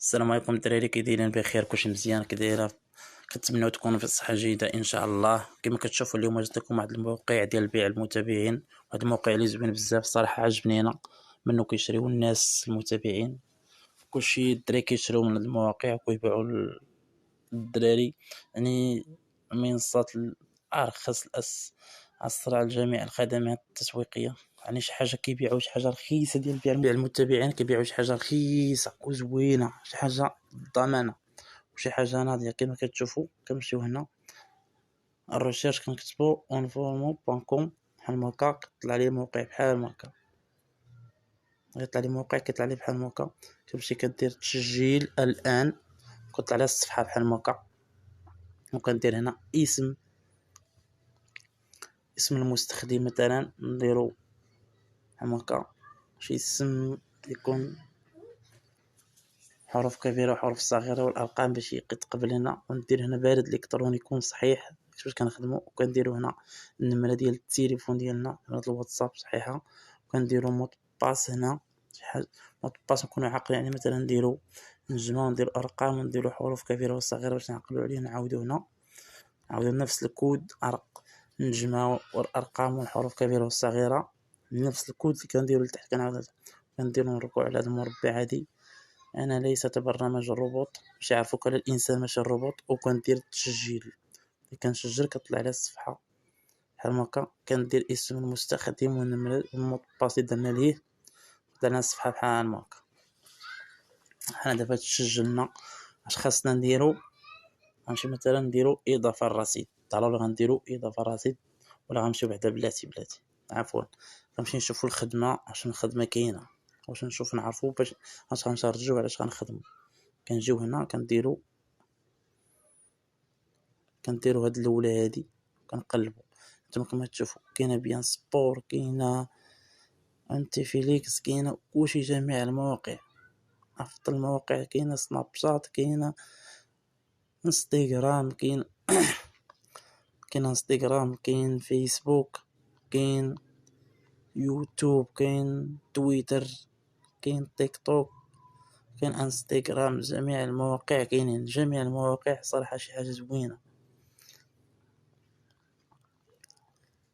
السلام عليكم الدراري، كي دايرين؟ بخير؟ كلشي مزيان؟ كي دايره؟ كنتمنوا تكونوا في الصحه جيده ان شاء الله. كما كتشوفوا اليوم جبت لكم واحد الموقع ديال بيع المتابعين. واحد الموقع اللي زوين بزاف صراحه، عجبني انا. منو كيشريو الناس المتابعين، كلشي الدراري كيشريو من هاد المواقع وكيبيعوا للدراري. يعني منصات ارخص اسرع لجميع الخدمات التسويقيه. يعني شي حاجه كيبيعوا شي حاجه رخيصه ديال بيع المتابعين، كيبيعوا شي حاجه رخيصه وزوينه، شي حاجه ضمانه وشي حاجه ناضيه. كما كتشوفوا كنمشيو هنا الريشيرش، كنكتبوا onformo.com بحال هكا، كيطلع لي موقع بحال هكا. غيطلع لي موقع كيطلع لي بحال هكا. كتمشي كدير تسجيل الان، كتطلع لي الصفحه بحال هكا، وكندير هنا اسم المستخدم. مثلا نديرو بحال هكا شي اسم يكون حروف كبيره وحروف صغيره والارقام باش يتقبل هنا. وندير هنا بريد الكتروني يكون صحيح باش كنخدموا. وكنديروا هنا النمره ديال التليفون ديالنا، نمره الواتساب صحيحه. وكنديروا مود باس هنا، شي حاجه مود باس نكونوا عاقلين. يعني مثلا نديروا نجمعوا، نديروا ارقام ونديروا حروف كبيره وصغيره باش نعقلوا عليه. نعاودوا هنا، نعاودوا نفس الكود نجمعوا الارقام والحروف الكبيره والصغيره نفس الكود اللي كنديروا لتحت. كنديروا نركعوا على هذا المربع هذه. انا ليست برنامج الروبوت باش يعرفوك على الانسان ماشي الروبوت. وكندير التسجيل، كنسجل كطلع على الصفحه بحال هكا. كندير اسم المستخدم والنمره والمود باس اللي درنا ليه، درنا الصفحه بحال هكا. حنا دابا تسجلنا. اش خاصنا نديرو؟ غنمشي مثلا نديرو اضافه الرصيد. ضروري غنديرو اضافه الرصيد، ولا غنمشيو بعدا بلاتي عفوا. غنمشي نشوفو الخدمه، اش من خدمه كاينه، واش نشوف نعرفو باش اش غنشارجيو علاش غنخدمو. كنجيو هنا كنديرو هاد الاولى هادي، كنقلبوا. نتوما كما تشوفوا كاينه بيان سبور، كاينه انتي فيليكس، كاينه كلشي جميع المواقع. افضل المواقع كاينه سناب شات، كاينه انستغرام، كاين انستغرام، كاين فيسبوك، كاين يوتيوب، كاين تويتر، كاين تيك توك، كاين انستغرام. جميع المواقع كاينين، جميع المواقع صراحه شي حاجه زوينه.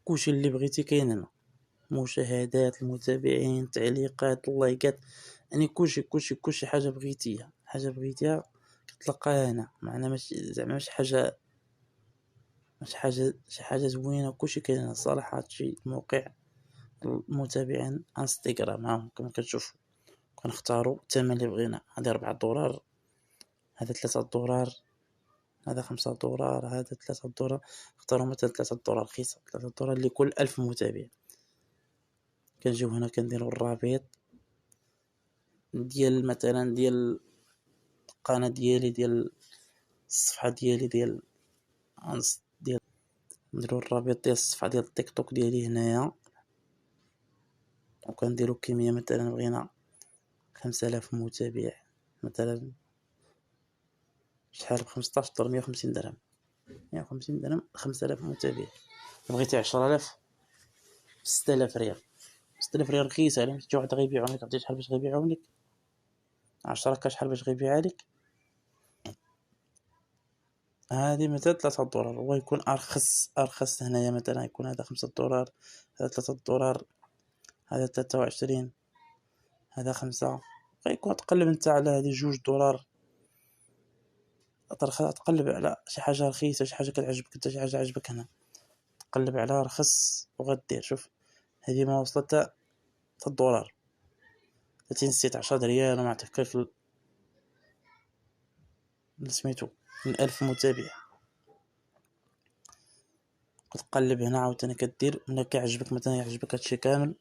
كلشي اللي بغيتي كاين هنا، مشاهدات، المتابعين، تعليقات، اللايكات. يعني كلشي حاجه بغيتيها كتلقاها هنا. معنا ماشي زعما شي حاجه زوينه. كلشي كاين هنا صراحه. هادشي موقع المتابعين انستغرام. ها كما كتشوفوا كنختاروا الثمن اللي بغينا. هذا $4، هذا $3، هذا $5، هذا $3. اختاروا مثلا $3 رخيصه، $3 لكل 1000 متابع. كنجيو هنا كنديروا الرابط ديال مثلا ديال القناه ديالي، ديال الصفحه ديالي، ديال نديروا الرابط ديال الصفحه ديال التيك توك ديالي هنايا. وكنديروا كميه مثلا بغينا 5000 متابع مثلا. شحال $15 $150، 150 درهم 5000 متابع. بغيتي 10000 $6000. 6000 رخيصه. على شي واحد غيبيعهم لك، عرفتي شحال باش غيبيعهم لك؟ 10 كشحال باش غيبيعها لك؟ هذه مثلا $3. هو يكون ارخص هنايا. مثلا يكون هذا $5، هذا $3، هذا 23، هذا 5. غيكون تقلب انت على هذه $2. تقلب على شي حاجه رخيصه، شي حاجه كتعجبك انت، شي حاجه عجبك هنا تقلب على رخص وغدير. شوف هذه ما وصلت $1. 30 نسيت $10 وما عرفت كيف سميتو من 1000 متابع. كتقلب هنا عاوتاني كدير ملي كيعجبك، مثلا يعجبك هادشي كامل.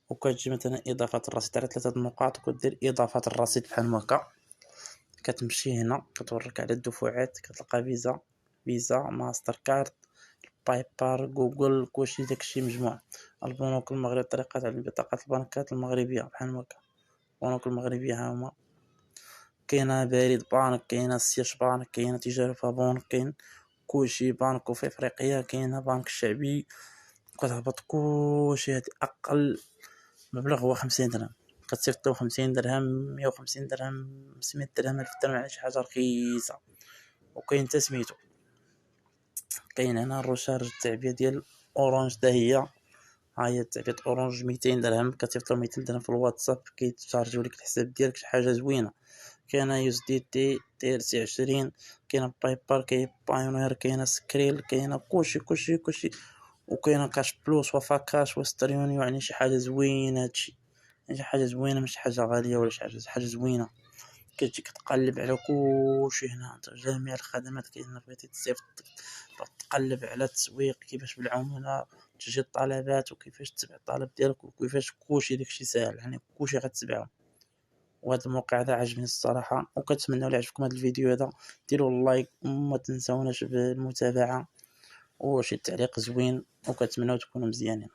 وكتجي مثلا اضافات الرصيد على 3 نقاط، وكدير اضافات الرصيد بحال هكا. كتمشي هنا كتوريك على الدفعات، كتلقى فيزا، ماستر كارد، باي بار، جوجل، كلشي داكشي مجموع. البنوك المغرب، طريقة على بطاقة البنكات المغربية بحال هكا. البنوك المغربية ها هما. كاينه بريد بانك، كاينه سياش بانك، كاينه تجارة بانك، كاين كلشي بانك. وفي افريقيا كاينه بنك الشعبي. كتهبط كلشي. هادي اقل مبلغ هو 50 درهم. كتصيفطو 50 درهم 150 درهم 500 درهم 1000 درهم على شي حاجة رخيصة. وكاين حتى سميتو كاين هنا الروشارج التعبئة ديال اورانج حتى هي، ها هي تعبئة اورانج 200 درهم كتصيفطو 200 درهم في الواتساب كيتشارجيو لك الحساب ديالك شي حاجة زوينة. كاين يو اس دي تي تيرسي 20، كاين باي بال، كاين بايونير، كاين سكريل، كاين كلشي وكاين كاش بلوس وفاكاش وستريونيو. يعني شي حاجة زوينة هادشي، يعني شي حاجة زوينة ماشي حاجة غالية ولا شي حاجة زوينة. كتجي كتقلب على كلشي هنا، جميع الخدمات كاينة. بغيتي تصيفط تقلب على التسويق كيفاش بالعمولة تجي الطلبات وكيفاش تتبع الطلب ديالك وكيفاش كلشي داكشي ساهل، يعني كلشي غتتبعو. وهذا الموقع هذا عجبني الصراحة، وكنتمنى إلا عجبكم هذا الفيديو هذا ديروا اللايك وما تنساوناش بالمتابعة وشي تعليق زوين، وكنتمنى تكونوا مزيانين.